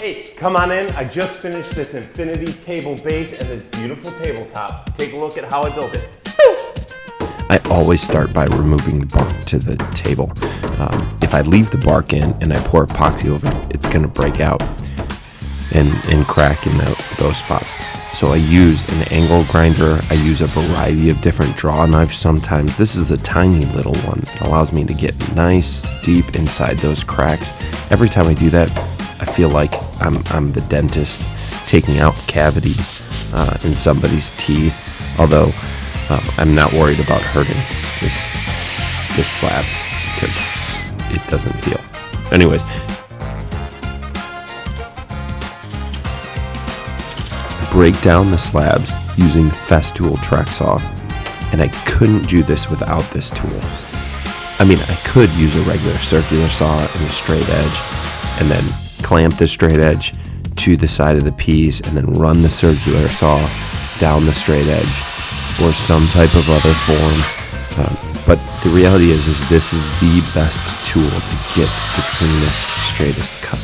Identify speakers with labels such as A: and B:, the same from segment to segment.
A: Hey, come on in. I just finished this infinity table base and this beautiful tabletop. Take a look at how I built it.
B: I always start by removing the bark to the table. If I leave the bark in and I pour epoxy over it, it's going to break out and crack in those spots. So I use an angle grinder. I use a variety of different draw knives sometimes. This is the tiny little one. It allows me to get nice deep inside those cracks. Every time I do that, I feel like I'm the dentist taking out cavities in somebody's teeth, although I'm not worried about hurting this slab because it doesn't feel. Anyways, I break down the slabs using the Festool track saw, and I couldn't do this without this tool. I mean, I could use a regular circular saw and a straight edge, and then clamp the straight edge to the side of the piece and then run the circular saw down the straight edge or some type of other form. But the reality is this is the best tool to get the cleanest, straightest cut.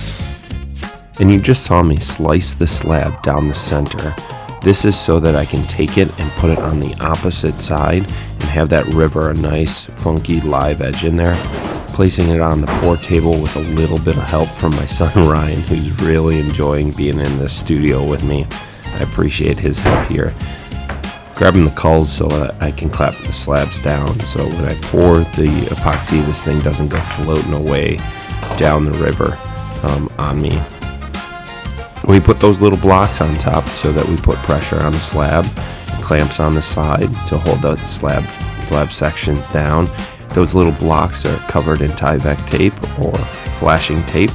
B: And you just saw me slice the slab down the center. This is so that I can take it and put it on the opposite side and have that river, a nice funky live edge in there. Placing it on the pour table with a little bit of help from my son Ryan, who's really enjoying being in the studio with me. I appreciate his help here. Grabbing the culls so that I can clap the slabs down, so when I pour the epoxy, this thing doesn't go floating away down the river on me. We put those little blocks on top so that we put pressure on the slab, clamps on the side to hold the slab sections down. Those little blocks are covered in Tyvek tape or flashing tape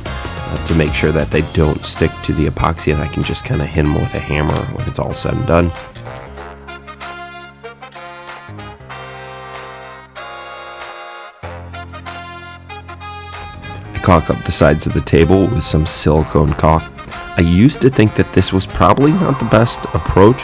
B: to make sure that they don't stick to the epoxy, and I can just kind of hit them with a hammer when it's all said and done. I caulk up the sides of the table with some silicone caulk. I used to think that this was probably not the best approach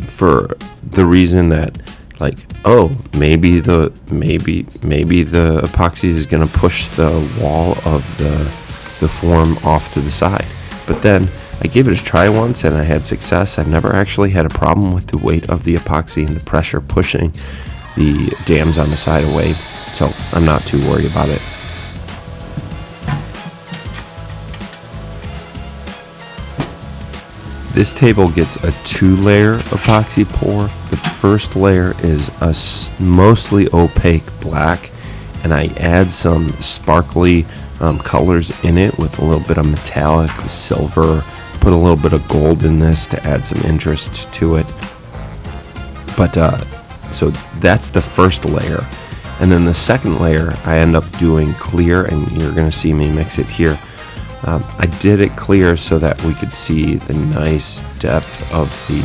B: for the reason that, like, oh, maybe the epoxy is going to push the wall of the form off to the side. But then I gave it a try once and I had success. I've never actually had a problem with the weight of the epoxy and the pressure pushing the dams on the side away, so I'm not too worried about it. This table gets a 2-layer epoxy pour. The first layer is a mostly opaque black, and I add some sparkly colors in it with a little bit of metallic, silver, put a little bit of gold in this to add some interest to it. But so that's the first layer. And then the second layer, I end up doing clear, and you're going to see me mix it here. I did it clear so that we could see the nice depth of the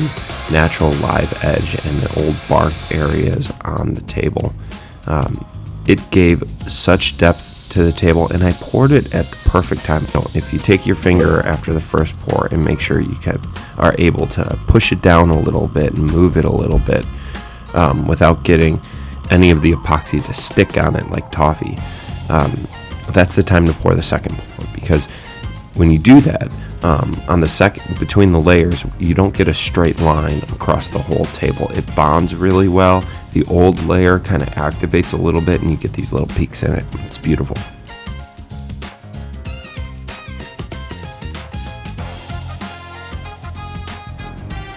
B: natural live edge and the old bark areas on the table. It gave such depth to the table, and I poured it at the perfect time. If you take your finger after the first pour and make sure you are able to push it down a little bit and move it a little bit without getting any of the epoxy to stick on it like toffee, that's the time to pour the second pour, because when you do that, on the second, between the layers, you don't get a straight line across the whole table. It bonds really well. The old layer kind of activates a little bit and you get these little peaks in it. It's beautiful.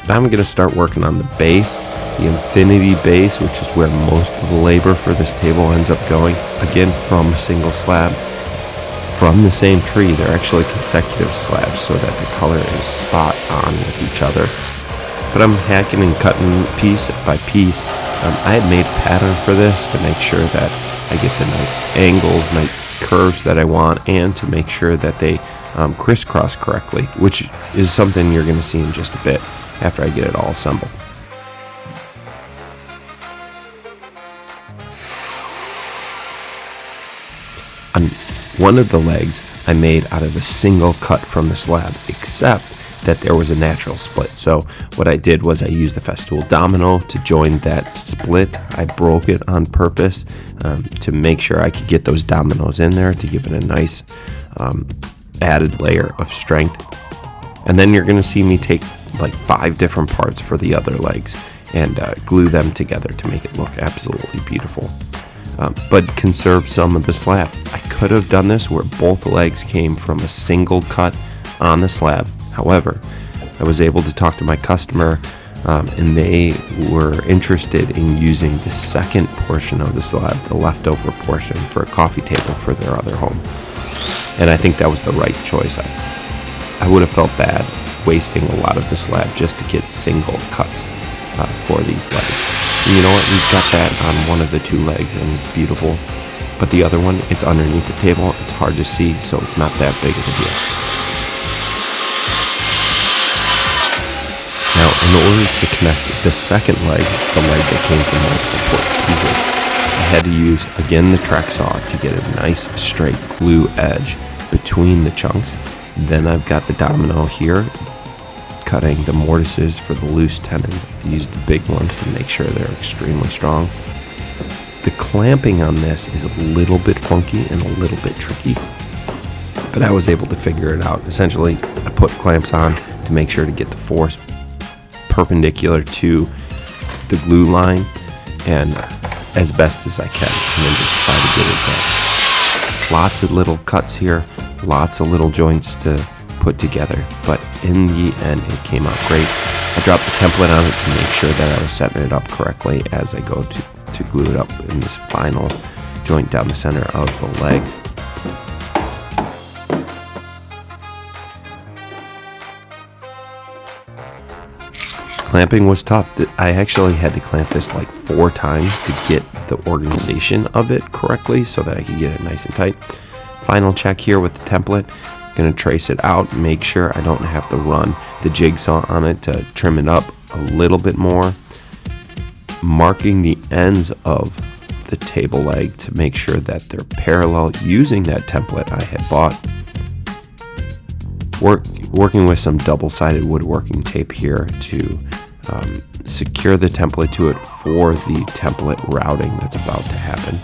B: Now I'm going to start working on the base, the infinity base, which is where most of the labor for this table ends up going. Again, from a single slab. From the same tree, they're actually consecutive slabs so that the color is spot on with each other. But I'm hacking and cutting piece by piece. I had made a pattern for this to make sure that I get the nice angles, nice curves that I want, and to make sure that they crisscross correctly, which is something you're going to see in just a bit after I get it all assembled. On one of the legs I made out of a single cut from the slab, except that there was a natural split. So what I did was I used the Festool Domino to join that split. I broke it on purpose to make sure I could get those dominoes in there to give it a nice added layer of strength. And then you're going to see me take like 5 different parts for the other legs and glue them together to make it look absolutely beautiful. But conserve some of the slab. I could have done this where both legs came from a single cut on the slab. However, I was able to talk to my customer, and they were interested in using the second portion of the slab, the leftover portion, for a coffee table for their other home. And I think that was the right choice. I would have felt bad wasting a lot of the slab just to get single cuts for these legs. And you know what? We've got that on one of the 2 legs, and it's beautiful. But the other one, it's underneath the table. It's hard to see, so it's not that big of a deal. Now, in order to connect the second leg, the leg that came from multiple pieces, I had to use, again, the track saw to get a nice straight glue edge between the chunks. Then I've got the domino here, cutting the mortises for the loose tenons. I used the big ones to make sure they're extremely strong. The clamping on this is a little bit funky and a little bit tricky, but I was able to figure it out. Essentially, I put clamps on to make sure to get the force perpendicular to the glue line and as best as I can, and then just try to get it done. Lots of little cuts here, lots of little joints to put together, but in the end it came out great. I dropped the template on it to make sure that I was setting it up correctly as I go to glue it up in this final joint down the center of the leg. Clamping was tough. I actually had to clamp this like 4 times to get the organization of it correctly so that I could get it nice and tight. Final check here with the template. Gonna trace it out, make sure I don't have to run the jigsaw on it to trim it up a little bit more. Marking the ends of the table leg to make sure that they're parallel using that template I had bought. Working with some double-sided woodworking tape here to secure the template to it for the template routing that's about to happen.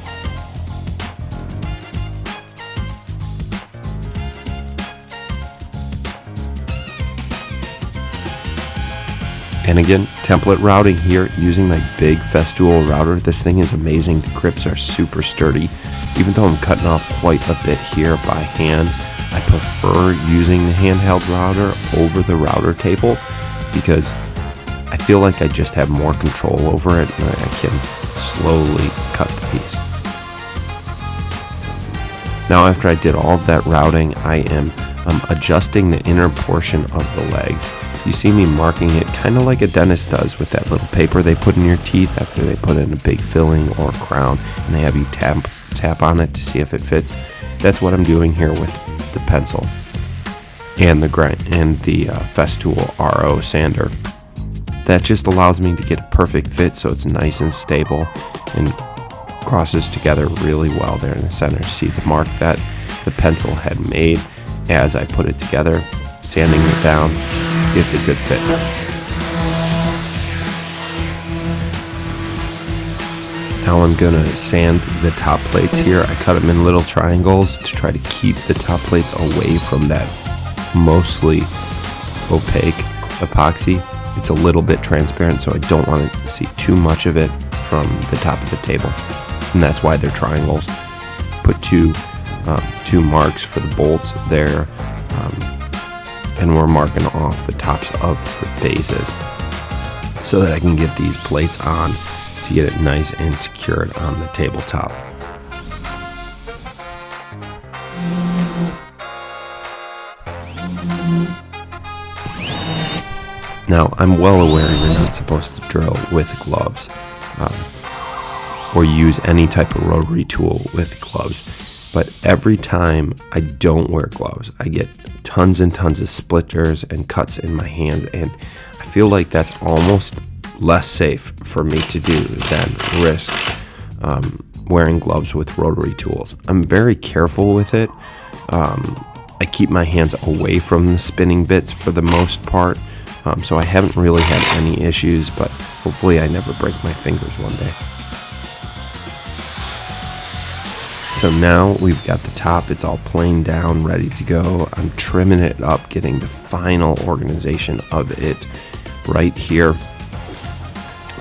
B: And again, template routing here using my big Festool router. This thing is amazing. The grips are super sturdy. Even though I'm cutting off quite a bit here by hand, I prefer using the handheld router over the router table because I feel like I just have more control over it and I can slowly cut the piece. Now after I did all of that routing, I am adjusting the inner portion of the legs. You see me marking it kind of like a dentist does with that little paper they put in your teeth after they put in a big filling or crown, and they have you tap on it to see if it fits. That's what I'm doing here with the pencil and the Festool RO sander. That just allows me to get a perfect fit so it's nice and stable and crosses together really well there in the center. See the mark that the pencil had made as I put it together, sanding it down. It's a good fit. Now I'm gonna sand the top plates here. I cut them in little triangles to try to keep the top plates away from that mostly opaque epoxy. It's a little bit transparent, so I don't want to see too much of it from the top of the table, and that's why they're triangles. Put two marks for the bolts there, and we're marking off the tops of the bases so that I can get these plates on to get it nice and secured on the tabletop. Now, I'm well aware you're not supposed to drill with gloves or use any type of rotary tool with gloves, but every time I don't wear gloves, I get tons and tons of splinters and cuts in my hands, and I feel like that's almost less safe for me to do than risk wearing gloves with rotary tools. I'm very careful with it. I keep my hands away from the spinning bits for the most part, so I haven't really had any issues, but hopefully I never break my fingers one day. So now we've got the top, it's all planed down, ready to go. I'm trimming it up, getting the final organization of it right here.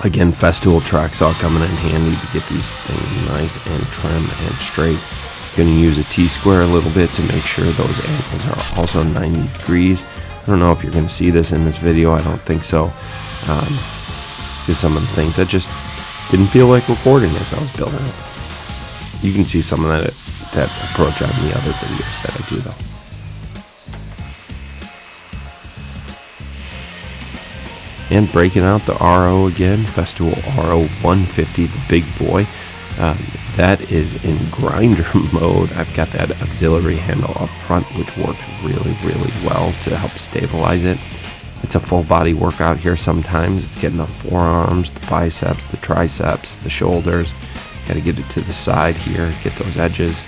B: Again, Festool track saw coming in handy to get these things nice and trim and straight. Going to use a T-square a little bit to make sure those angles are also 90 degrees. I don't know if you're going to see this in this video. I don't think so. Just some of the things that just didn't feel like recording as I was building it. You can see some of that approach on the other videos that I do though. And breaking out the RO again, Festool RO 150, the big boy. That is in grinder mode. I've got that auxiliary handle up front, which works really, really well to help stabilize it. It's a full body workout here sometimes. It's getting the forearms, the biceps, the triceps, the shoulders. Got to get it to the side here, get those edges.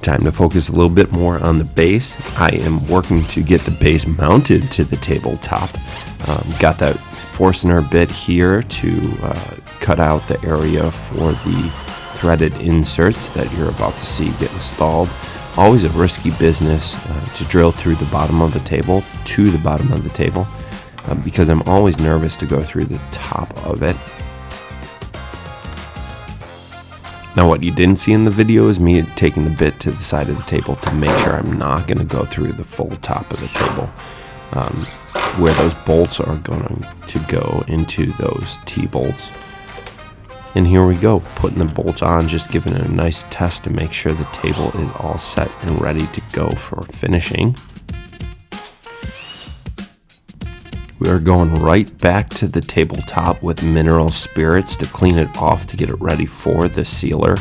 B: Time to focus a little bit more on the base. I am working to get the base mounted to the tabletop. Got that Forstner bit here to cut out the area for the threaded inserts that you're about to see get installed. Always a risky business to drill through the bottom of the table to the bottom of the table because I'm always nervous to go through the top of it. Now what you didn't see in the video is me taking the bit to the side of the table to make sure I'm not going to go through the full top of the table where those bolts are going to go into those T-bolts. And here we go, putting the bolts on, just giving it a nice test to make sure the table is all set and ready to go for finishing. We are going right back to the tabletop with mineral spirits to clean it off to get it ready for the sealer,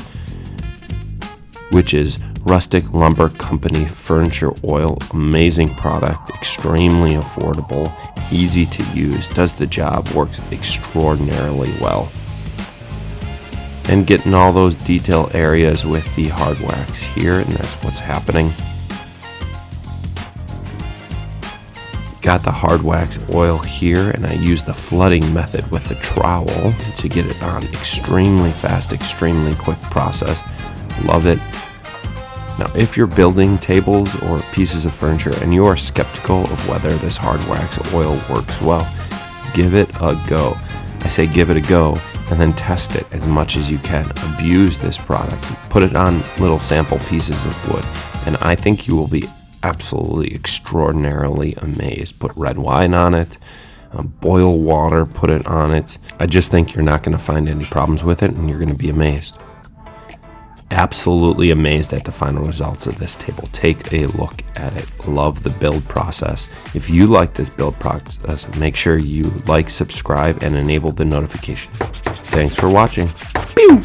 B: which is Rustic Lumber Company Furniture Oil. Amazing product, extremely affordable, easy to use, does the job, works extraordinarily well. And getting all those detail areas with the hard wax here, and that's what's happening. Got the hard wax oil here, and I use the flooding method with the trowel to get it on. Extremely fast, extremely quick process. Love it. Now, if you're building tables or pieces of furniture and you are skeptical of whether this hard wax oil works well, give it a go. I say give it a go and then test it as much as you can. Abuse this product. Put it on little sample pieces of wood, and I think you will be absolutely extraordinarily amazed. Put red wine on it, boil water, put it on it. I just think you're not going to find any problems with it, and you're going to be amazed. Absolutely amazed at the final results of this table. Take a look at it. Love the build process. If you like this build process, make sure you like, subscribe, and enable the notifications. Thanks for watching. Pew!